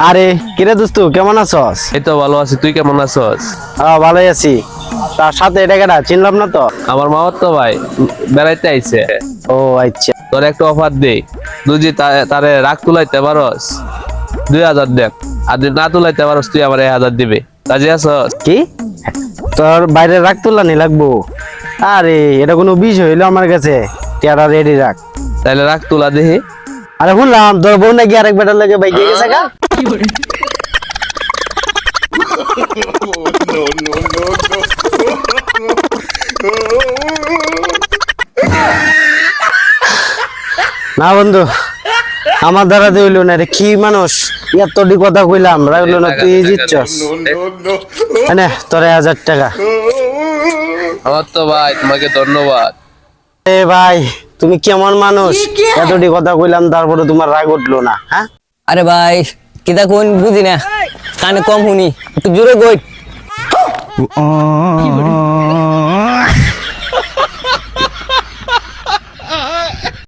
আরে কিরে দোস্ত কেমন আছস? এই তো ভালো আছি, তুই কেমন আছস? ভালোই আছি। তার সাথে এটা কেডা চিনলাম না তো। আমার মামার তো ভাই বেড়াইতে আইছে। ও আচ্ছা। তোর একটা অফার দে, তুই যে তারে রাগ তুলাইতে পারস 2000 দেখ, আর যদি না তুলাইতে পারস তুই আমার 1000 দিবে। রাজি আছস? কি তোর বাইরে রাখ তুললানি লাগবো? আরে এটা কোনো বিষয় হইলো আমার কাছে, টিয়াটা রেডি রাখ। তাইলে রাগ তুলা দেহি। আরে শুনলাম তোর বউ নাকি আরেক বেটার লাগে বাইক দিয়ে গেছে গা। না বন্ধু, আমার দ্বারা হইল না রে। কি মানুষ এতটি কথা কইলাম, রাখলো না, তুই জিতছস। এনে তোর 1000 টাকা। আমার তো ভাই তোমাকে ধন্যবাদ। এ ভাই তুমি কেমন মানুষ, এতটি কথা কইলাম তারপরে তোমার রাগ উঠলো না? হ্যাঁ আরে ভাই কিতা কোন বুঝি না, কানে কম শুনি, একটু জোরে কই।